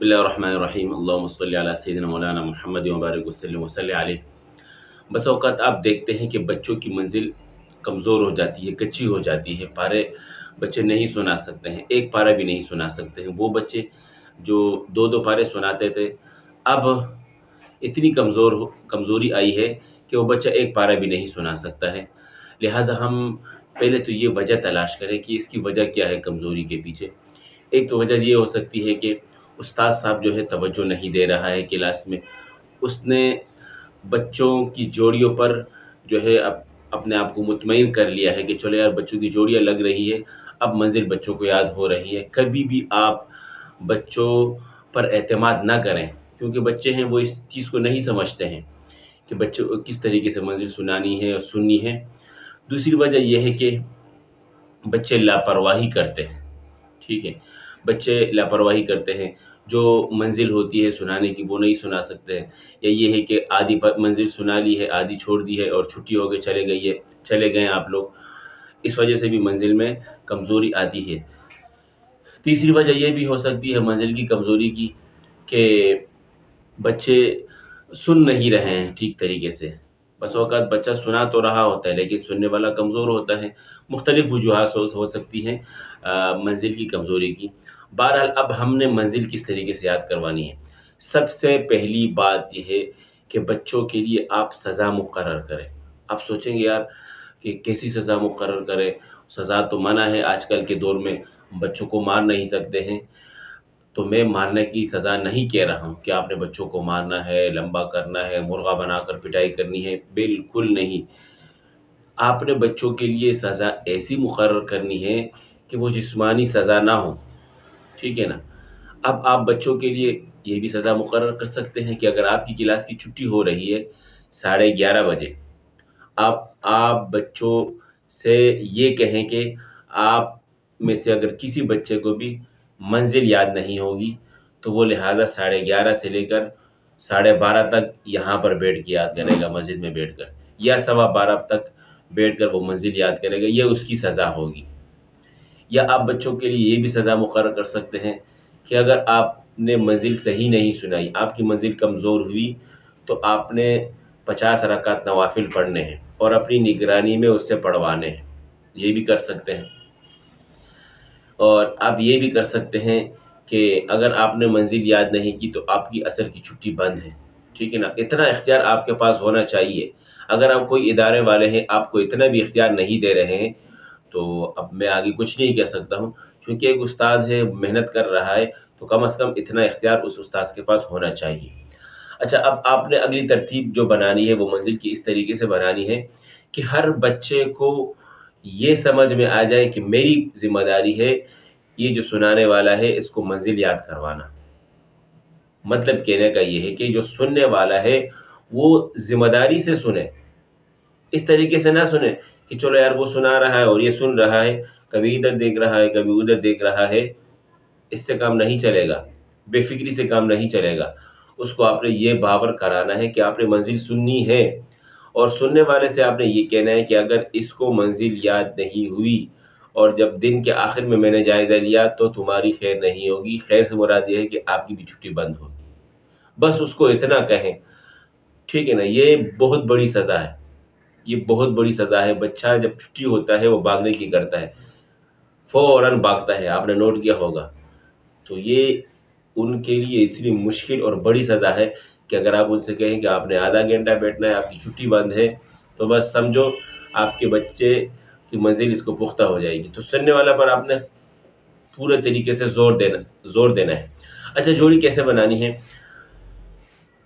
بسم اللہ الرحمن الرحیم اللہم صلی علی سیدنا مولانا محمد وبارک وسلم وصلی علیہ۔ بس اوقات آپ دیکھتے ہیں کہ بچوں کی منزل کمزور ہو جاتی ہے، کچی ہو جاتی ہے، پارے بچے نہیں سنا سکتے ہیں، ایک پارہ بھی نہیں سنا سکتے ہیں۔ وہ بچے جو دو دو پارے سناتے تھے اب اتنی کمزوری آئی ہے کہ وہ بچہ ایک پارہ بھی نہیں سنا سکتا ہے۔ لہٰذا ہم پہلے تو یہ وجہ تلاش کریں کہ اس کی وجہ کیا ہے کمزوری کے پیچھے۔ ایک تو وجہ یہ ہو سکتی ہے کہ استاد صاحب جو ہے توجہ نہیں دے رہا ہے کلاس میں، اس نے بچوں کی جوڑیوں پر جو ہے اپنے آپ کو مطمئن کر لیا ہے کہ چلو یار بچوں کی جوڑیاں لگ رہی ہے، اب منزل بچوں کو یاد ہو رہی ہے۔ کبھی بھی آپ بچوں پر اعتماد نہ کریں، کیونکہ بچے ہیں وہ اس چیز کو نہیں سمجھتے ہیں کہ بچوں کو کس طریقے سے منزل سنانی ہے اور سننی ہے۔ دوسری وجہ یہ ہے کہ بچے لاپرواہی کرتے ہیں، ٹھیک ہے، بچے لاپرواہی کرتے ہیں، جو منزل ہوتی ہے سنانے کی وہ نہیں سنا سکتے ہیں، یا یہ ہے کہ آدھی منزل سنا لی ہے، آدھی چھوڑ دی ہے اور چھٹی ہو کے چلے گئے آپ لوگ، اس وجہ سے بھی منزل میں کمزوری آتی ہے۔ تیسری وجہ یہ بھی ہو سکتی ہے منزل کی کمزوری کی کہ بچے سن نہیں رہے ہیں ٹھیک طریقے سے۔ بس اوقات بچہ سنا تو رہا ہوتا ہے لیکن سننے والا کمزور ہوتا ہے۔ مختلف وجوہات ہو سکتی ہیں منزل کی کمزوری کی۔ بہرحال اب ہم نے منزل کس طریقے سے یاد کروانی ہے؟ سب سے پہلی بات یہ ہے کہ بچوں کے لیے آپ سزا مقرر کریں۔ آپ سوچیں گے یار کہ کیسی سزا مقرر کریں؟ سزا تو منع ہے، آج کل کے دور میں بچوں کو مار نہیں سکتے ہیں۔ تو میں مارنے کی سزا نہیں کہہ رہا ہوں کہ آپ نے بچوں کو مارنا ہے، لمبا کرنا ہے، مرغا بنا کر پٹائی کرنی ہے، بالکل نہیں۔ آپ نے بچوں کے لیے سزا ایسی مقرر کرنی ہے کہ وہ جسمانی سزا نہ ہو، ٹھیک ہے نا۔ اب آپ بچوں کے لیے یہ بھی سزا مقرر کر سکتے ہیں کہ اگر آپ کی کلاس کی چھٹی ہو رہی ہے 11:30 بجے، آپ بچوں سے یہ کہیں کہ آپ میں سے اگر کسی بچے کو بھی منزل یاد نہیں ہوگی تو وہ لہٰذا 11:30 سے لے کر 12:30 تک یہاں پر بیٹھ کے یاد کرے گا، مسجد میں بیٹھ کر، یا 12:15 تک بیٹھ کر وہ منزل یاد کرے گا، یہ اس کی سزا ہوگی۔ یا آپ بچوں کے لیے یہ بھی سزا مقرر کر سکتے ہیں کہ اگر آپ نے منزل صحیح نہیں سنائی، آپ کی منزل کمزور ہوئی، تو آپ نے 50 رکعت نوافل پڑھنے ہیں اور اپنی نگرانی میں اس سے پڑھوانے ہیں، یہ بھی کر سکتے ہیں۔ اور آپ یہ بھی کر سکتے ہیں کہ اگر آپ نے منزل یاد نہیں کی تو آپ کی عصر کی چھٹی بند ہے، ٹھیک ہے نا۔ اتنا اختیار آپ کے پاس ہونا چاہیے۔ اگر آپ کوئی ادارے والے ہیں آپ کو اتنا بھی اختیار نہیں دے رہے ہیں تو اب میں آگے کچھ نہیں کہہ سکتا ہوں، چونکہ ایک استاد ہے، محنت کر رہا ہے، تو کم از کم اتنا اختیار اس استاد کے پاس ہونا چاہیے۔ اچھا، اب آپ نے اگلی ترتیب جو بنانی ہے وہ منزل کی اس طریقے سے بنانی ہے کہ ہر بچے کو یہ سمجھ میں آ جائے کہ میری ذمہ داری ہے یہ جو سنانے والا ہے اس کو منزل یاد کروانا۔ مطلب کہنے کا یہ ہے کہ جو سننے والا ہے وہ ذمہ داری سے سنے، اس طریقے سے نہ سنے کہ چلو یار وہ سنا رہا ہے اور یہ سن رہا ہے، کبھی ادھر دیکھ رہا ہے کبھی ادھر دیکھ رہا ہے، اس سے کام نہیں چلے گا، بے فکری سے کام نہیں چلے گا۔ اس کو آپ نے یہ باور کرانا ہے کہ آپ نے منزل سننی ہے، اور سننے والے سے آپ نے یہ کہنا ہے کہ اگر اس کو منزل یاد نہیں ہوئی اور جب دن کے آخر میں نے جائزہ لیا تو تمہاری خیر نہیں ہوگی۔ خیر سے مراد یہ ہے کہ آپ کی بھی چھٹی بند ہوگی، بس اس کو اتنا کہیں، ٹھیک ہے نا۔ یہ بہت بڑی سزا ہے، یہ بہت بڑی سزا ہے۔ بچہ جب چھٹی ہوتا ہے وہ بھاگنے کی کرتا ہے، فوراً بھاگتا ہے، آپ نے نوٹ کیا ہوگا۔ تو یہ ان کے لیے اتنی مشکل اور بڑی سزا ہے کہ اگر آپ ان سے کہیں کہ آپ نے آدھا گھنٹہ بیٹھنا ہے، آپ کی چھٹی بند ہے، تو بس سمجھو آپ کے بچے کی منزل اس کو پختہ ہو جائے گی۔ تو سننے والا پر آپ نے پورے طریقے سے زور دینا ہے۔ اچھا، جوڑی کیسے بنانی ہے؟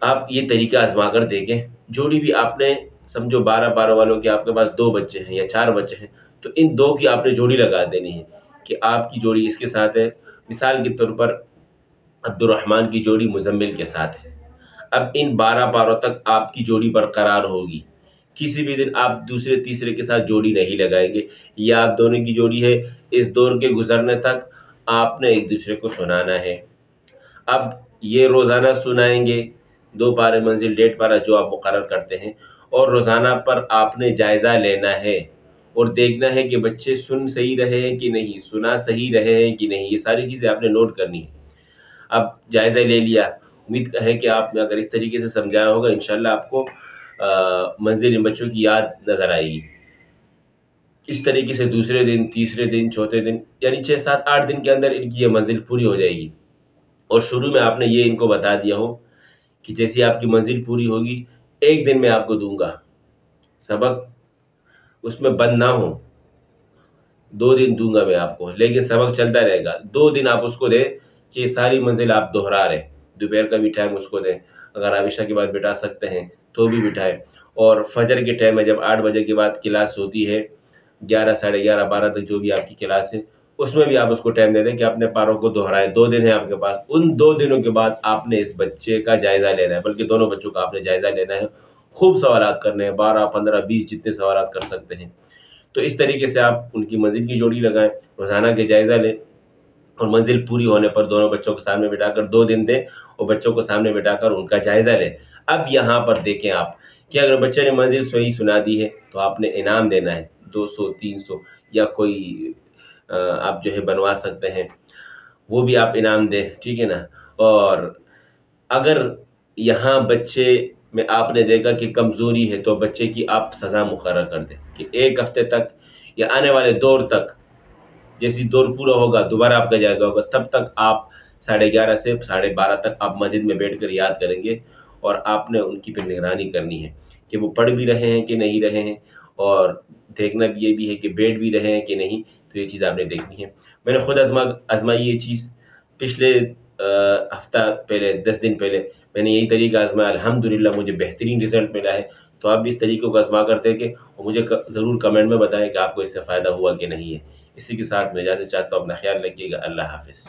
آپ یہ طریقہ آزما کر دیکھیں۔ جوڑی بھی آپ نے سمجھو 12 والوں کے آپ کے پاس 2 بچے ہیں یا 4 بچے ہیں، تو ان 2 کی آپ نے جوڑی لگا دینی ہے کہ آپ کی جوڑی اس کے ساتھ ہے۔ مثال کے طور پر عبد الرحمن کی جوڑی مزمل کے ساتھ ہے۔ اب ان 12 پاروں تک آپ کی جوڑی برقرار ہوگی، کسی بھی دن آپ دوسرے تیسرے کے ساتھ جوڑی نہیں لگائیں گے، یا آپ دونوں کی جوڑی ہے، اس دور کے گزرنے تک آپ نے ایک دوسرے کو سنانا ہے۔ اب یہ روزانہ سنائیں گے، 2 پارے منزل 1.5 پارہ جو آپ مقرر کرتے ہیں، اور روزانہ پر آپ نے جائزہ لینا ہے اور دیکھنا ہے کہ بچے سن صحیح رہے ہیں کہ نہیں، سنا صحیح رہے ہیں کہ نہیں، یہ ساری چیزیں آپ نے نوٹ کرنی ہے۔ اب جائزہ لے لیا، امید ہے کہ آپ نے اگر اس طریقے سے سمجھایا ہوگا انشاءاللہ آپ کو منزل ان بچوں کی یاد نظر آئے گی۔ اس طریقے سے دوسرے دن، تیسرے دن، چوتھے دن، یعنی 6 7 8 دن کے اندر ان کی یہ منزل پوری ہو جائے گی۔ اور شروع میں آپ نے یہ ان کو بتا دیا ہو کہ جیسی آپ کی منزل پوری ہوگی 1 دن میں آپ کو دوں گا سبق، اس میں بند نہ ہو، 2 دن دوں گا میں آپ کو، لیکن سبق چلتا رہے گا۔ 2 دن آپ اس کو دیں کہ یہ ساری منزل آپ دہرا رہے، دوپہر کا بھی ٹائم اس کو دیں، اگر آپ عشاء کے بعد بٹھا سکتے ہیں تو بھی بٹھائیں، اور فجر کے ٹائم میں جب 8 بجے کے بعد کلاس ہوتی ہے، 11 ساڑھے 11 12 تک جو بھی آپ کی کلاس ہے، اس میں بھی آپ اس کو ٹائم دے دیں کہ اپنے پاروں کو دہرائے۔ 2 دن ہے آپ کے پاس، ان 2 دنوں کے بعد آپ نے اس بچے کا جائزہ لینا ہے، بلکہ دونوں بچوں کا آپ نے جائزہ لینا ہے، خوب سوالات کرنے ہیں، 12 15 20 جتنے سوالات کر سکتے ہیں۔ تو اس طریقے سے آپ ان کی منزل کی جوڑی لگائیں، روزانہ کے جائزہ لیں، اور منزل پوری ہونے پر دونوں بچوں کو سامنے بٹھا کر 2 دن دیں اور بچوں کو سامنے بٹھا کر ان کا جائزہ لیں۔ اب یہاں پر دیکھیں آپ کہ اگر بچے نے منزل صحیح سنا دی ہے تو آپ نے انعام دینا ہے، 200 300 یا کوئی آپ جو ہے بنوا سکتے ہیں، وہ بھی آپ انعام دیں، ٹھیک ہے نا۔ اور اگر یہاں بچے میں آپ نے دیکھا کہ کمزوری ہے تو بچے کی آپ سزا مقرر کر دیں کہ 1 ہفتے تک یا آنے والے دور تک، جیسی دور پورا ہوگا دوبارہ آپ کا جائزہ ہوگا، تب تک آپ 11:30 سے 12:30 تک آپ مسجد میں بیٹھ کر یاد کریں گے، اور آپ نے ان کی پھر نگرانی کرنی ہے کہ وہ پڑھ بھی رہے ہیں کہ نہیں رہے ہیں، اور دیکھنا بھی یہ بھی ہے کہ بیٹھ بھی رہے ہیں کہ نہیں، تو یہ چیز آپ نے دیکھنی ہے۔ میں نے خود آزمائی یہ چیز پچھلے ہفتہ پہلے 10 دن پہلے میں نے یہی طریقہ آزمایا، الحمدللہ مجھے بہترین رزلٹ ملا ہے۔ تو آپ بھی اس طریقے کو آزما کر دیکھیں اور مجھے ضرور کمنٹ میں بتائیں کہ آپ کو اس سے فائدہ ہوا کہ نہیں ہے۔ اسی کے ساتھ میں اجازت چاہتا ہوں، اپنا خیال رکھیے گا، اللہ حافظ۔